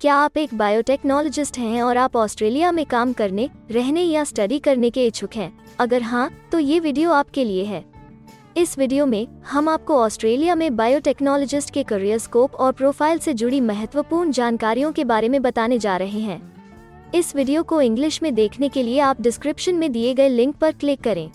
क्या आप एक बायोटेक्नोलॉजिस्ट हैं और आप ऑस्ट्रेलिया में काम करने, रहने या स्टडी करने के इच्छुक हैं? अगर हाँ, तो ये वीडियो आपके लिए है। इस वीडियो में हम आपको ऑस्ट्रेलिया में बायोटेक्नोलॉजिस्ट के करियर स्कोप और प्रोफाइल से जुड़ी महत्वपूर्ण जानकारियों के बारे में बताने जा रहे हैं। इस वीडियो को इंग्लिश में देखने के लिए आप डिस्क्रिप्शन में दिए गए लिंक पर क्लिक करें।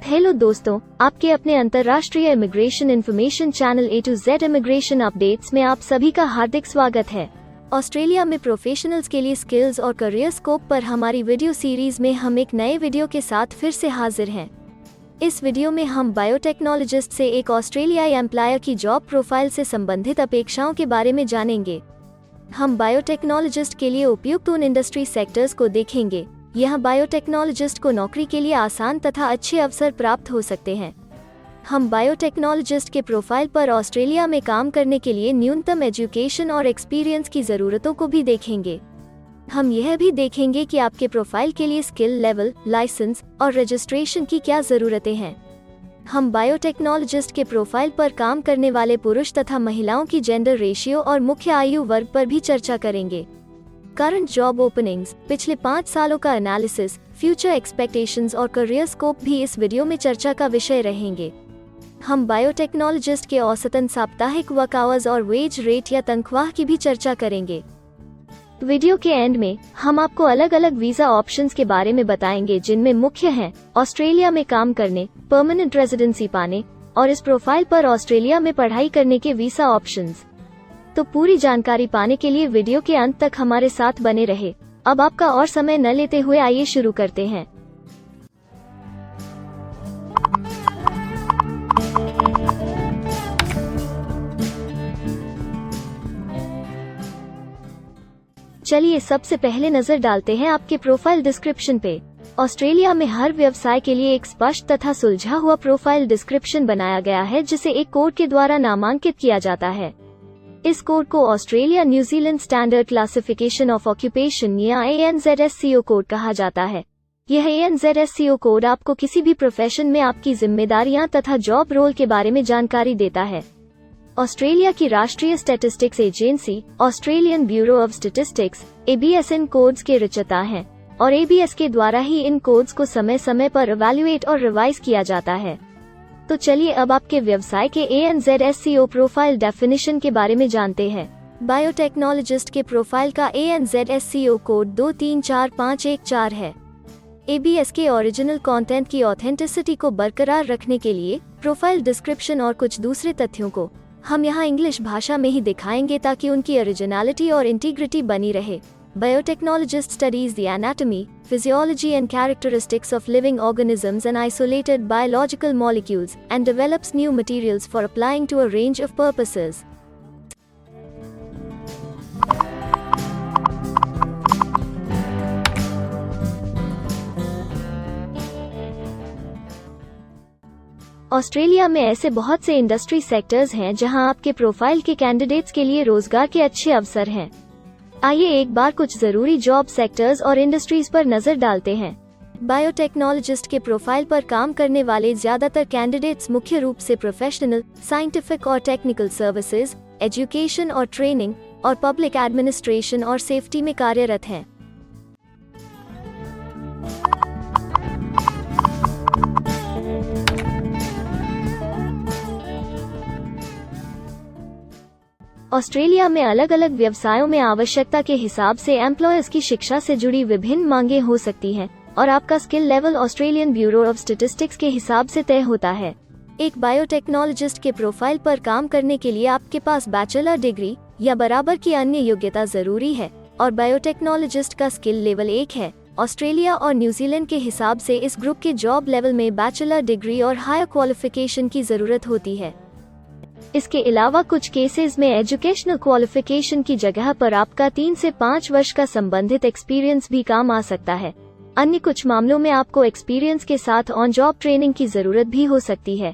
हेलो दोस्तों, आपके अपने अंतर्राष्ट्रीय immigration information channel A to Z immigration updates में आप सभी का हार्दिक स्वागत है। ऑस्ट्रेलिया में प्रोफेशनल्स के लिए स्किल्स और करियर स्कोप पर हमारी वीडियो सीरीज में हम एक नए वीडियो के साथ फिर से हाजिर हैं। इस वीडियो में हम बायोटेक्नोलॉजिस्ट से एक ऑस्ट्रेलियाई एम्प्लॉयर की जॉब प्रोफाइल से संबंधित अपेक्षाओं के बारे में जानेंगे। हम बायोटेक्नोलॉजिस्ट के लिए उपयुक्त उन इंडस्ट्री सेक्टर्स को देखेंगे। यहाँ बायोटेक्नोलॉजिस्ट को नौकरी के लिए आसान तथा अच्छे अवसर प्राप्त हो सकते हैं। हम बायोटेक्नोलॉजिस्ट के प्रोफाइल पर ऑस्ट्रेलिया में काम करने के लिए न्यूनतम एजुकेशन और एक्सपीरियंस की ज़रूरतों को भी देखेंगे। हम यह भी देखेंगे कि आपके प्रोफाइल के लिए स्किल लेवल, लाइसेंस और रजिस्ट्रेशन की क्या ज़रूरतें हैं। हम बायोटेक्नोलॉजिस्ट के प्रोफाइल पर काम करने वाले पुरुष तथा महिलाओं की जेंडर रेशियो और मुख्य आयु वर्ग पर भी चर्चा करेंगे। करंट जॉब ओपनिंग्स, पिछले 5 सालों का एनालिसिस, फ्यूचर एक्सपेक्टेशंस और करियर स्कोप भी इस वीडियो में चर्चा का विषय रहेंगे। हम बायोटेक्नोलॉजिस्ट के औसतन साप्ताहिक वर्क आवर्स और वेज रेट या तनख्वाह की भी चर्चा करेंगे। वीडियो के एंड में हम आपको अलग अलग वीजा ऑप्शंस के बारे में बताएंगे, जिनमें मुख्य हैं ऑस्ट्रेलिया में काम करने, परमानेंट रेजिडेंसी पाने और इस प्रोफाइल पर ऑस्ट्रेलिया में पढ़ाई करने के वीजा ऑप्शंस। तो पूरी जानकारी पाने के लिए वीडियो के अंत तक हमारे साथ बने रहे। अब आपका और समय न लेते हुए आइए शुरू करते हैं। चलिए सबसे पहले नजर डालते हैं आपके प्रोफाइल डिस्क्रिप्शन पे। ऑस्ट्रेलिया में हर व्यवसाय के लिए एक स्पष्ट तथा सुलझा हुआ प्रोफाइल डिस्क्रिप्शन बनाया गया है, जिसे एक कोड के द्वारा नामांकित किया जाता है। इस कोड को Australia New Zealand standard classification of occupation या ANZSCO कोड कहा जाता है। यह ANZSCO कोड आपको किसी भी प्रोफेशन में आपकी जिम्मेदारियां तथा जॉब रोल के बारे में जानकारी देता है। ऑस्ट्रेलिया की राष्ट्रीय statistics agency Australian bureau of statistics ABS in codes के रचयिता हैं और ABS के द्वारा ही इन कोड्स को समय समय पर इवैल्यूएट और रिवाइज किया जाता है। तो चलिए अब आपके व्यवसाय के ANZSCO प्रोफाइल डेफिनेशन के बारे में जानते हैं। बायोटेक्नोलॉजिस्ट के प्रोफाइल का ANZSCO कोड 234514 है। ABS के ओरिजिनल कंटेंट की ऑथेंटिसिटी को बरकरार रखने के लिए प्रोफाइल डिस्क्रिप्शन और कुछ दूसरे तथ्यों को हम यहाँ इंग्लिश भाषा में ही दिखाएंगे, ताकि उनकी ओरिजिनलिटी और इंटीग्रिटी बनी रहे। Biotechnologist studies the anatomy, physiology and characteristics of living organisms and isolated biological molecules, and develops new materials for applying to a range of purposes. Australia में ऐसे बहुत से इंडस्ट्री सेक्टर्स हैं जहां आपके प्रोफाइल के कैंडिडेट्स के लिए रोजगार के अच्छे अवसर हैं। आइए एक बार कुछ जरूरी जॉब सेक्टर्स और इंडस्ट्रीज पर नजर डालते हैं। बायोटेक्नोलॉजिस्ट के प्रोफाइल पर काम करने वाले ज्यादातर कैंडिडेट्स मुख्य रूप से प्रोफेशनल, साइंटिफिक और टेक्निकल सर्विसेज, एजुकेशन और ट्रेनिंग और पब्लिक एडमिनिस्ट्रेशन और सेफ्टी में कार्यरत हैं। ऑस्ट्रेलिया में अलग अलग व्यवसायों में आवश्यकता के हिसाब से एम्प्लॉयर्स की शिक्षा से जुड़ी विभिन्न मांगें हो सकती हैं और आपका skill level Australian bureau of statistics के हिसाब से तय होता है। एक बायोटेक्नोलॉजिस्ट के प्रोफाइल पर काम करने के लिए आपके पास बैचलर डिग्री या बराबर की अन्य योग्यता जरूरी है और बायोटेक्नोलॉजिस्ट का स्किल लेवल 1 है। ऑस्ट्रेलिया और न्यूजीलैंड के हिसाब से इस ग्रुप के जॉब लेवल में बैचलर डिग्री और हायर क्वालिफिकेशन की जरूरत होती है। इसके अलावा कुछ केसेस में एजुकेशनल क्वालिफिकेशन की जगह पर आपका 3 से 5 वर्ष का संबंधित एक्सपीरियंस भी काम आ सकता है। अन्य कुछ मामलों में आपको एक्सपीरियंस के साथ ऑन जॉब ट्रेनिंग की जरूरत भी हो सकती है।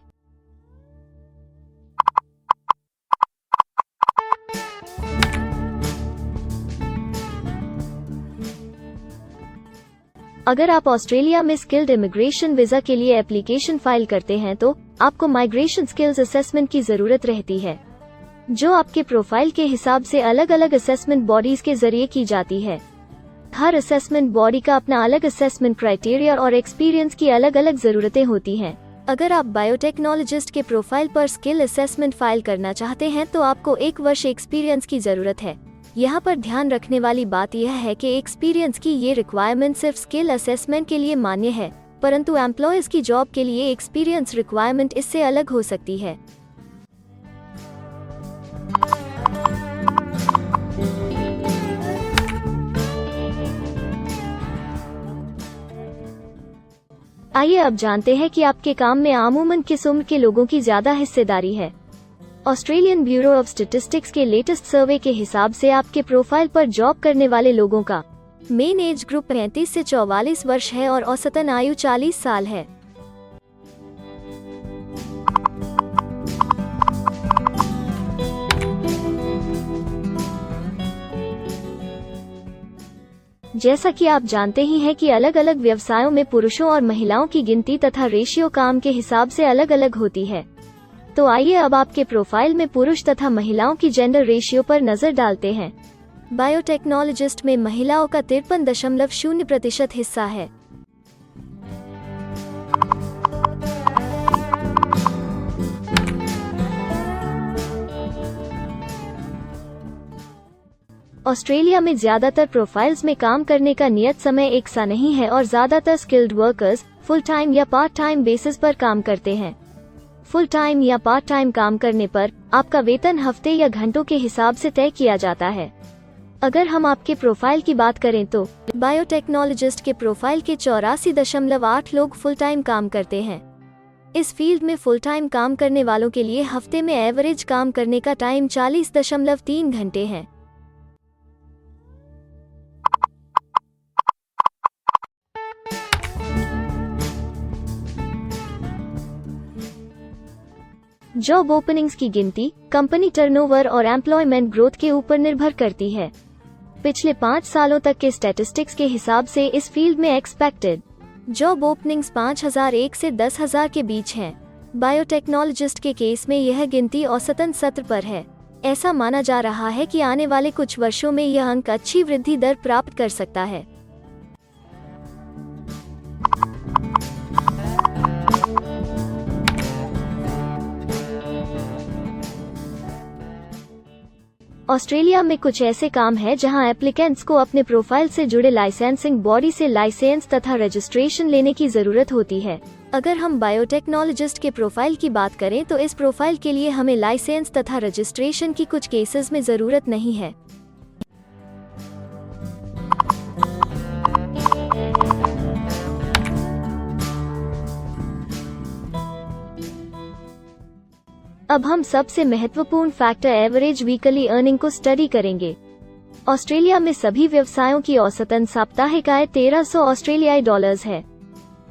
अगर आप ऑस्ट्रेलिया में स्किल्ड इमिग्रेशन वीजा के लिए एप्लीकेशन फाइल करते हैं तो आपको माइग्रेशन स्किल्स असेसमेंट की जरूरत रहती है। जो आपके प्रोफाइल के हिसाब से अलग अलग असेसमेंट बॉडीज के जरिए की जाती है। हर असेसमेंट बॉडी का अपना अलग असेसमेंट क्राइटेरिया और एक्सपीरियंस की अलग अलग जरूरतें होती हैं। अगर आप बायोटेक्नोलॉजिस्ट के प्रोफाइल पर स्किल असेसमेंट फाइल करना चाहते हैं तो आपको 1 वर्ष एक्सपीरियंस की जरूरत है। यहाँ पर ध्यान रखने वाली बात यह है कि एक्सपीरियंस की ये रिक्वायरमेंट सिर्फ स्किल असेसमेंट के लिए मान्य है, परंतु एम्प्लॉयर्स की जॉब के लिए एक्सपीरियंस रिक्वायरमेंट इससे अलग हो सकती है। आइए अब जानते हैं कि आपके काम में आमूमन किस उम्र के लोगों की ज्यादा हिस्सेदारी है। ऑस्ट्रेलियन ब्यूरो ऑफ स्टैटिस्टिक्स के लेटेस्ट सर्वे के हिसाब से आपके प्रोफाइल पर जॉब करने वाले लोगों का मेन एज ग्रुप 35 से 44 वर्ष है और औसतन आयु 40 साल है। जैसा कि आप जानते ही हैं कि अलग अलग व्यवसायों में पुरुषों और महिलाओं की गिनती तथा रेशियो काम के हिसाब से अलग अलग होती है। तो आइए अब आपके प्रोफाइल में पुरुष तथा महिलाओं की जेंडर रेशियो पर नजर डालते हैं। बायोटेक्नोलॉजिस्ट में महिलाओं का 53.0% हिस्सा है। ऑस्ट्रेलिया में ज्यादातर प्रोफाइल्स में काम करने का नियत समय एक सा नहीं है और ज्यादातर स्किल्ड वर्कर्स फुल टाइम या पार्ट टाइम बेसिस पर काम करते हैं। फुल टाइम या पार्ट टाइम काम करने पर आपका वेतन हफ्ते या घंटों के हिसाब से तय किया जाता है। अगर हम आपके प्रोफाइल की बात करें तो बायोटेक्नोलॉजिस्ट के प्रोफाइल के 84.8 लोग फुल टाइम काम करते हैं। इस फील्ड में फुल टाइम काम करने वालों के लिए हफ्ते में एवरेज काम करने का टाइम 40.3 घंटे है। जॉब ओपनिंग्स की गिनती कंपनी टर्नओवर और एम्प्लॉयमेंट ग्रोथ के ऊपर निर्भर करती है। पिछले 5 सालों तक के स्टैटिस्टिक्स के हिसाब से इस फील्ड में एक्सपेक्टेड जॉब ओपनिंग्स 5001 से 10,000 के बीच हैं। बायोटेक्नोलॉजिस्ट के केस में यह गिनती औसतन 70 पर है। ऐसा माना जा रहा है कि आने वाले कुछ वर्षों में यह अंक अच्छी वृद्धि दर प्राप्त कर सकता है। ऑस्ट्रेलिया में कुछ ऐसे काम हैं जहां एप्लीकेंट्स को अपने प्रोफाइल से जुड़े लाइसेंसिंग बॉडी से लाइसेंस तथा रजिस्ट्रेशन लेने की जरूरत होती है। अगर हम बायोटेक्नोलॉजिस्ट के प्रोफाइल की बात करें तो इस प्रोफाइल के लिए हमें लाइसेंस तथा रजिस्ट्रेशन की कुछ केसेस में जरूरत नहीं है। अब हम सबसे महत्वपूर्ण फैक्टर एवरेज वीकली अर्निंग को स्टडी करेंगे। ऑस्ट्रेलिया में सभी व्यवसायों की औसतन साप्ताहिक आय 1300 ऑस्ट्रेलियाई डॉलर्स है।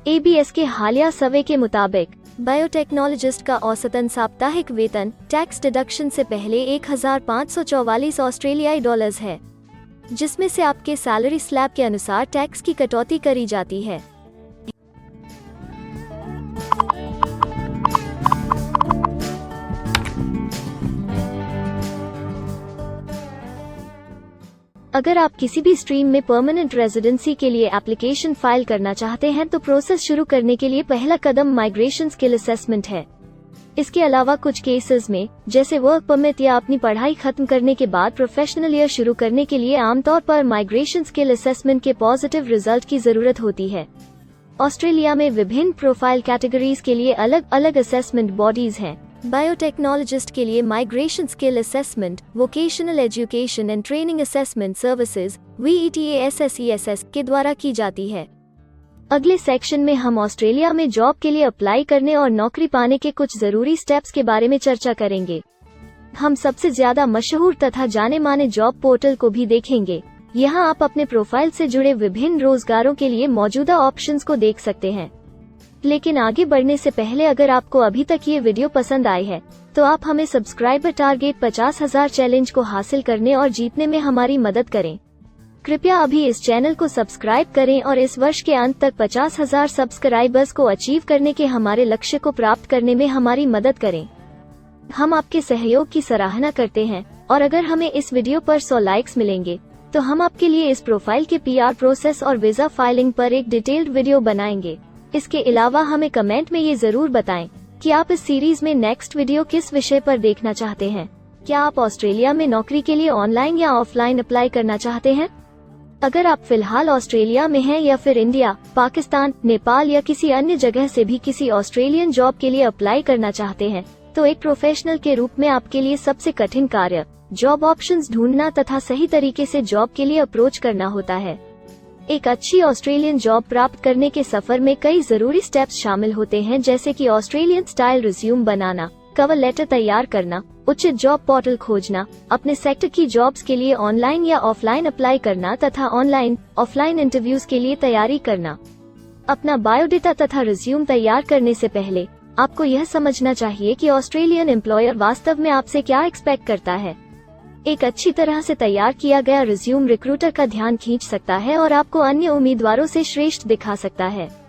ABS के हालिया सर्वे के मुताबिक बायोटेक्नोलॉजिस्ट का औसतन साप्ताहिक वेतन टैक्स डिडक्शन से पहले 1544 ऑस्ट्रेलियाई डॉलर्स है, जिसमें से आपके सैलरी स्लैब के अनुसार टैक्स की कटौती करी जाती है। अगर आप किसी भी स्ट्रीम में परमानेंट रेजिडेंसी के लिए एप्लीकेशन फाइल करना चाहते हैं तो प्रोसेस शुरू करने के लिए पहला कदम माइग्रेशन स्किल असेसमेंट है। इसके अलावा कुछ केसेस में जैसे वर्क परमिट या अपनी पढ़ाई खत्म करने के बाद प्रोफेशनल ईयर शुरू करने के लिए आमतौर पर माइग्रेशन स्किल असेसमेंट के पॉजिटिव रिजल्ट की जरूरत होती है। ऑस्ट्रेलिया में विभिन्न प्रोफाइल कैटेगरीज के लिए अलग अलग असेसमेंट बॉडीज हैं। बायोटेक्नोलॉजिस्ट के लिए migration skill assessment vocational education and training assessment services VETASSESS के द्वारा की जाती है। अगले सेक्शन में हम ऑस्ट्रेलिया में जॉब के लिए अप्लाई करने और नौकरी पाने के कुछ जरूरी स्टेप्स के बारे में चर्चा करेंगे। हम सबसे ज्यादा मशहूर तथा जाने माने जॉब पोर्टल को भी देखेंगे। यहाँ आप अपने प्रोफाइल से जुड़े विभिन्न रोजगारों के लिए मौजूदा ऑप्शंस को देख सकते हैं। लेकिन आगे बढ़ने से पहले अगर आपको अभी तक ये वीडियो पसंद आई है तो आप हमें सब्सक्राइबर टारगेट 50,000 चैलेंज को हासिल करने और जीतने में हमारी मदद करें। कृपया अभी इस चैनल को सब्सक्राइब करें और इस वर्ष के अंत तक 50,000 सब्सक्राइबर्स को अचीव करने के हमारे लक्ष्य को प्राप्त करने में हमारी मदद करें। हम आपके सहयोग की सराहना करते हैं और अगर हमें इस वीडियो पर 100 लाइक्स मिलेंगे तो हम आपके लिए इस प्रोफाइल के PR प्रोसेस और वीजा फाइलिंग पर एक डिटेल्ड वीडियो बनाएंगे। इसके अलावा हमें कमेंट में ये जरूर बताएं कि आप इस सीरीज में नेक्स्ट वीडियो किस विषय पर देखना चाहते हैं। क्या आप ऑस्ट्रेलिया में नौकरी के लिए ऑनलाइन या ऑफलाइन अप्लाई करना चाहते हैं? अगर आप फिलहाल ऑस्ट्रेलिया में हैं या फिर इंडिया, पाकिस्तान, नेपाल या किसी अन्य जगह से भी किसी ऑस्ट्रेलियन जॉब के लिए अप्लाई करना चाहते हैं तो एक प्रोफेशनल के रूप में आपके लिए सबसे कठिन कार्य जॉब ऑप्शंस ढूंढना तथा सही तरीके से जॉब के लिए अप्रोच करना होता है। एक अच्छी ऑस्ट्रेलियन जॉब प्राप्त करने के सफर में कई जरूरी स्टेप्स शामिल होते हैं, जैसे कि ऑस्ट्रेलियन स्टाइल रिज्यूम बनाना, कवर लेटर तैयार करना, उचित जॉब पोर्टल खोजना, अपने सेक्टर की जॉब्स के लिए ऑनलाइन या ऑफलाइन अप्लाई करना तथा ऑनलाइन ऑफलाइन इंटरव्यूज के लिए तैयारी करना। अपना बायोडेटा तथा रिज्यूम तैयार करने से पहले आपको यह समझना चाहिए कि ऑस्ट्रेलियन एम्प्लॉयर वास्तव में आपसे क्या एक्सपेक्ट करता है। एक अच्छी तरह से तैयार किया गया रिज्यूम रिक्रूटर का ध्यान खींच सकता है और आपको अन्य उम्मीदवारों से श्रेष्ठ दिखा सकता है।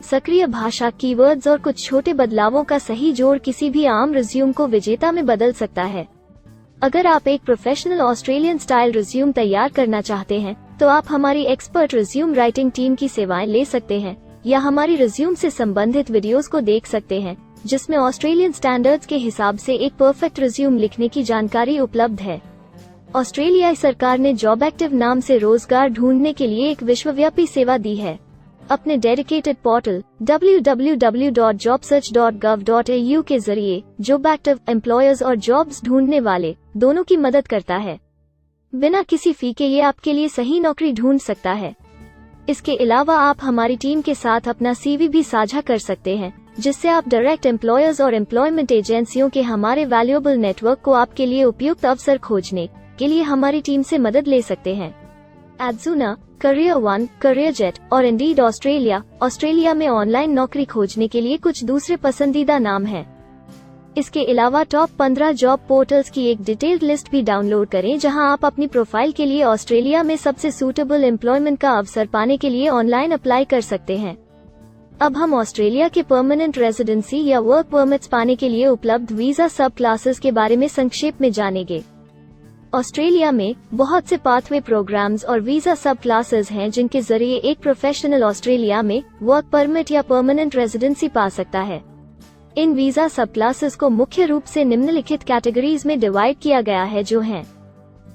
सक्रिय भाषा, कीवर्ड्स और कुछ छोटे बदलावों का सही जोड़ किसी भी आम रिज्यूम को विजेता में बदल सकता है। अगर आप एक प्रोफेशनल ऑस्ट्रेलियन स्टाइल रिज्यूम तैयार करना चाहते हैं तो आप हमारी एक्सपर्ट रिज्यूम राइटिंग टीम की सेवाएं ले सकते हैं या हमारी रिज्यूम से संबंधित वीडियोस को देख सकते हैं, जिसमें ऑस्ट्रेलियन स्टैंडर्ड्स के हिसाब से एक परफेक्ट रिज्यूम लिखने की जानकारी उपलब्ध है। ऑस्ट्रेलियाई सरकार ने जॉब एक्टिव नाम से रोजगार ढूंढने के लिए एक विश्वव्यापी सेवा दी है। अपने डेडिकेटेड पोर्टल www.jobsearch.gov.au के जरिए जॉब एक्टिव एम्प्लॉयर्स और जॉब्स ढूंढने वाले दोनों की मदद करता है। बिना किसी फी के ये आपके लिए सही नौकरी ढूंढ सकता है। इसके अलावा आप हमारी टीम के साथ अपना CV भी साझा कर सकते हैं, जिससे आप डायरेक्ट एम्प्लॉयर्स और एम्प्लॉयमेंट एजेंसियों के हमारे वैल्यूएबल नेटवर्क को आपके लिए उपयुक्त अवसर खोजने के लिए हमारी टीम से मदद ले सकते हैं। एडजुना, करियर वन, करियरजेट और इंडीड ऑस्ट्रेलिया में ऑनलाइन नौकरी खोजने के लिए कुछ दूसरे पसंदीदा नाम हैं। इसके अलावा टॉप 15 जॉब पोर्टल्स की एक डिटेल्ड लिस्ट भी डाउनलोड करें, जहां आप अपनी प्रोफाइल के लिए ऑस्ट्रेलिया में सबसे सूटेबल एम्प्लॉयमेंट का अवसर पाने के लिए ऑनलाइन अप्लाई कर सकते हैं। अब हम ऑस्ट्रेलिया के परमानेंट रेजिडेंसी या वर्क परमिट्स पाने के लिए उपलब्ध वीजा सब क्लासेस के बारे में संक्षेप में जानेंगे। ऑस्ट्रेलिया में बहुत से पाथवे प्रोग्राम्स और वीजा सब क्लासेस हैं, जिनके जरिए एक प्रोफेशनल ऑस्ट्रेलिया में वर्क परमिट या परमानेंट रेजिडेंसी पा सकता है। इन वीजा सब क्लासेस को मुख्य रूप से निम्नलिखित कैटेगरीज में डिवाइड किया गया है, जो हैं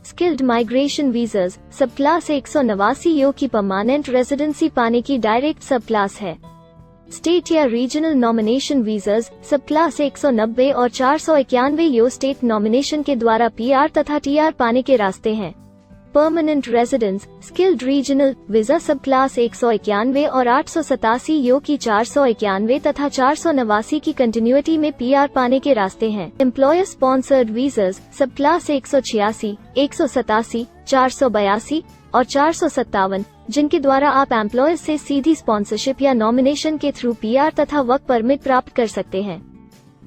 स्किल्ड माइग्रेशन वीजास सब क्लास 189 यो की परमानेंट रेजिडेंसी पाने की डायरेक्ट सब क्लास है। स्टेट या रीजनल नॉमिनेशन वीजास सब क्लास 190 और 491 यो स्टेट नॉमिनेशन के द्वारा PR तथा TR पाने के रास्ते हैं। Permanent residence skilled regional visa सब क्लास 191 और 887 यो की 491 तथा 489 की कंटिन्यूटी में PR पाने के रास्ते हैं। एम्प्लॉयर स्पॉन्सर्ड वीजास सब क्लास 186, 187, 482 और 457, जिनके द्वारा आप एम्प्लॉयर से सीधी स्पॉन्सरशिप या नॉमिनेशन के थ्रू PR तथा वर्क परमिट प्राप्त कर सकते हैं।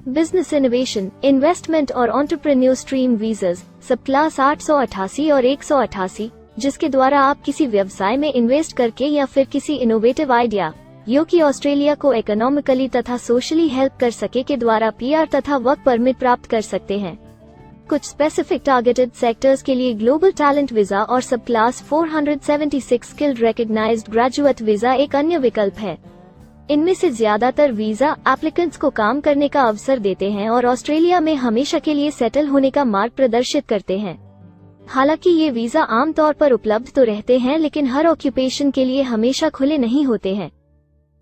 बिजनेस इनोवेशन, इन्वेस्टमेंट और एंटरप्रेन्योर स्ट्रीम वीजास सब क्लास 888 और 188, जिसके द्वारा आप किसी व्यवसाय में इन्वेस्ट करके या फिर किसी इनोवेटिव आइडिया यो कि ऑस्ट्रेलिया को इकोनॉमिकली तथा सोशली हेल्प कर सके के द्वारा PR तथा वर्क परमिट प्राप्त कर सकते हैं। कुछ स्पेसिफिक टारगेटेड सेक्टर्स के लिए ग्लोबल टैलेंट वीजा और सब 476 skilled recognised graduate visa एक अन्य विकल्प है। इनमें से ज्यादातर वीजा एप्लीकेंट्स को काम करने का अवसर देते हैं और ऑस्ट्रेलिया में हमेशा के लिए सेटल होने का मार्ग प्रदर्शित करते हैं। हालांकि ये वीजा आमतौर पर उपलब्ध तो रहते हैं, लेकिन हर ऑक्यूपेशन के लिए हमेशा खुले नहीं होते हैं।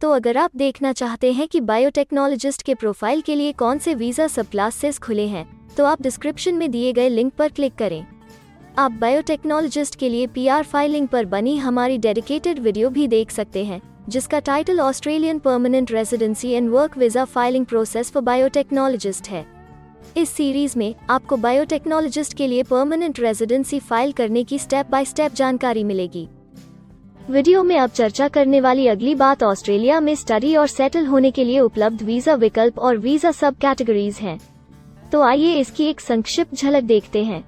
तो अगर आप देखना चाहते हैं कि बायोटेक्नोलॉजिस्ट के प्रोफाइल के लिए कौन से वीजा सब क्लासेस खुले हैं, तो आप डिस्क्रिप्शन में दिए गए लिंक पर क्लिक करें। आप बायोटेक्नोलॉजिस्ट के लिए PR फाइलिंग पर बनी हमारी डेडिकेटेड वीडियो भी देख सकते हैं, जिसका title Australian permanent residency and work visa filing process for biotechnologist है। इस सीरीज में आपको बायोटेक्नोलॉजिस्ट के लिए परमानेंट रेजिडेंसी फाइल करने की स्टेप बाय स्टेप जानकारी मिलेगी। वीडियो में अब चर्चा करने वाली अगली बात ऑस्ट्रेलिया में स्टडी और सेटल होने के लिए उपलब्ध वीजा विकल्प और वीजा सब कैटेगरीज हैं। तो आइए इसकी एक संक्षिप्त झलक देखते हैं।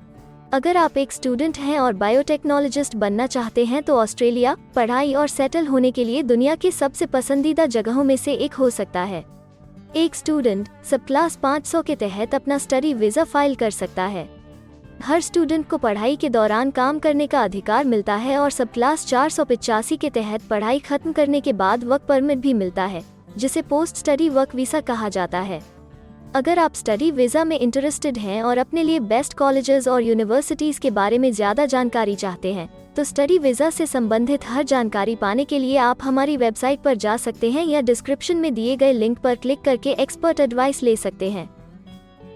अगर आप एक स्टूडेंट हैं और बायोटेक्नोलॉजिस्ट बनना चाहते हैं तो ऑस्ट्रेलिया पढ़ाई और सेटल होने के लिए दुनिया की सबसे पसंदीदा जगहों में से एक हो सकता है। एक स्टूडेंट सब क्लास 500 के तहत अपना स्टडी वीज़ा फाइल कर सकता है। हर स्टूडेंट को पढ़ाई के दौरान काम करने का अधिकार मिलता है और सब क्लास 485 के तहत पढ़ाई खत्म करने के बाद वर्क परमिट भी मिलता है, जिसे पोस्ट स्टडी वर्क वीज़ा कहा जाता है। अगर आप स्टडी वीज़ा में इंटरेस्टेड हैं और अपने लिए बेस्ट कॉलेजेस और यूनिवर्सिटीज़ के बारे में ज़्यादा जानकारी चाहते हैं, तो स्टडी वीज़ा से संबंधित हर जानकारी पाने के लिए आप हमारी वेबसाइट पर जा सकते हैं या डिस्क्रिप्शन में दिए गए लिंक पर क्लिक करके एक्सपर्ट एडवाइस ले सकते हैं।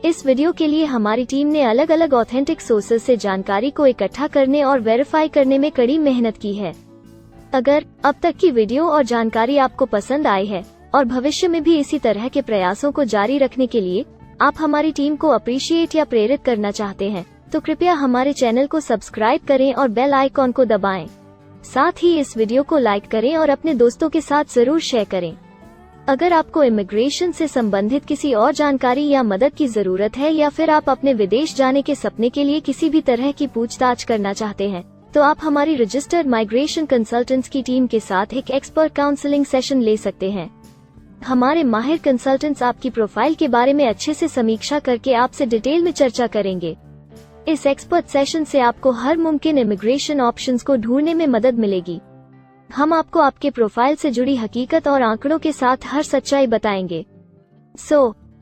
इस वीडियो के लिए हमारी टीम ने अलग अलग ऑथेंटिक सोर्सेज से जानकारी को इकट्ठा करने और वेरीफाई करने में कड़ी मेहनत की है। अगर अब तक की वीडियो और जानकारी आपको पसंद आई है और भविष्य में भी इसी तरह के प्रयासों को जारी रखने के लिए आप हमारी टीम को अप्रिशिएट या प्रेरित करना चाहते हैं, तो कृपया हमारे चैनल को सब्सक्राइब करें और बेल आइकॉन को दबाएं। साथ ही इस वीडियो को लाइक करें और अपने दोस्तों के साथ जरूर शेयर करें। अगर आपको इमिग्रेशन से संबंधित किसी और जानकारी या मदद की जरूरत है या फिर आप अपने विदेश जाने के सपने के लिए किसी भी तरह की पूछताछ करना चाहते हैं, तो आप हमारी रजिस्टर्ड माइग्रेशन कंसल्टेंट्स की टीम के साथ एक एक्सपर्ट काउंसलिंग सेशन ले सकते हैं। हमारे माहिर कंसल्टेंट्स आपकी प्रोफाइल के बारे में अच्छे से समीक्षा करके आपसे डिटेल में चर्चा करेंगे। इस एक्सपर्ट सेशन से आपको हर मुमकिन इमिग्रेशन ऑप्शंस को ढूंढने में मदद मिलेगी। हम आपको आपके प्रोफाइल से जुड़ी हकीकत और आंकड़ों के साथ हर सच्चाई बताएंगे।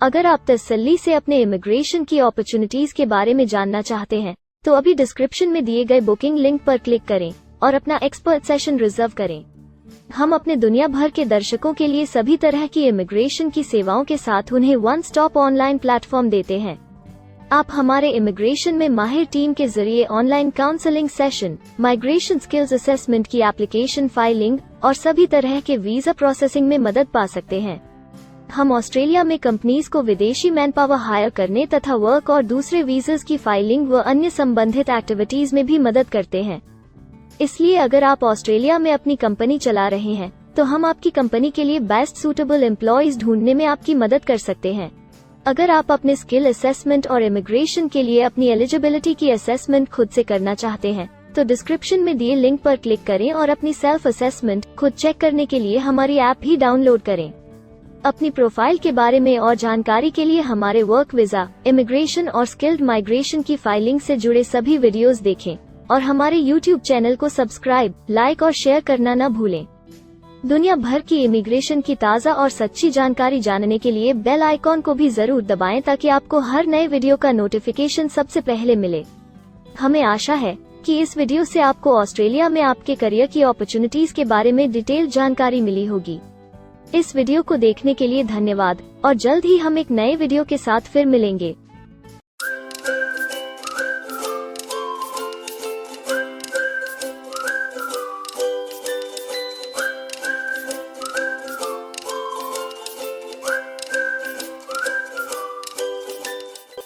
अगर आप तसल्ली से अपने इमिग्रेशन की अपॉर्चुनिटीज के बारे में जानना चाहते हैं, तो अभी डिस्क्रिप्शन में दिए गए बुकिंग लिंक पर क्लिक करें और अपना एक्सपर्ट सेशन रिजर्व करें। हम अपने दुनिया भर के दर्शकों के लिए सभी तरह की इमिग्रेशन की सेवाओं के साथ उन्हें वन स्टॉप ऑनलाइन प्लेटफॉर्म देते हैं। आप हमारे इमिग्रेशन में माहिर टीम के जरिए online counselling session, migration skills assessment की एप्लीकेशन फाइलिंग और सभी तरह के वीजा प्रोसेसिंग में मदद पा सकते हैं। हम ऑस्ट्रेलिया में कंपनीज को विदेशी मैनपावर हायर करने तथा वर्क और दूसरे वीजास की फाइलिंग व अन्य संबंधित एक्टिविटीज में भी मदद करते हैं। इसलिए अगर आप ऑस्ट्रेलिया में अपनी कंपनी चला रहे हैं, तो हम आपकी कंपनी के लिए बेस्ट सूटेबल एम्प्लॉयज ढूंढने में आपकी मदद कर सकते हैं। अगर आप अपने स्किल असेसमेंट और इमिग्रेशन के लिए अपनी एलिजिबिलिटी की असेसमेंट खुद से करना चाहते हैं, तो डिस्क्रिप्शन में दिए लिंक पर क्लिक करें और अपनी सेल्फ असेसमेंट खुद चेक करने के लिए हमारी ऐप भी डाउनलोड करें। अपनी प्रोफाइल के बारे में और जानकारी के लिए हमारे वर्क वीजा, इमिग्रेशन और स्किल्ड माइग्रेशन की फाइलिंग से जुड़े सभी वीडियोस देखें और हमारे YouTube चैनल को सब्सक्राइब, लाइक और शेयर करना न भूलें। दुनिया भर की इमिग्रेशन की ताज़ा और सच्ची जानकारी जानने के लिए बेल आइकॉन को भी जरूर दबाएं ताकि आपको हर नए वीडियो का नोटिफिकेशन सबसे पहले मिले। हमें आशा है कि इस वीडियो से आपको ऑस्ट्रेलिया में आपके करियर की अपॉर्चुनिटीज के बारे में डिटेल जानकारी मिली होगी। इस वीडियो को देखने के लिए धन्यवाद और जल्द ही हम एक नए वीडियो के साथ फिर मिलेंगे।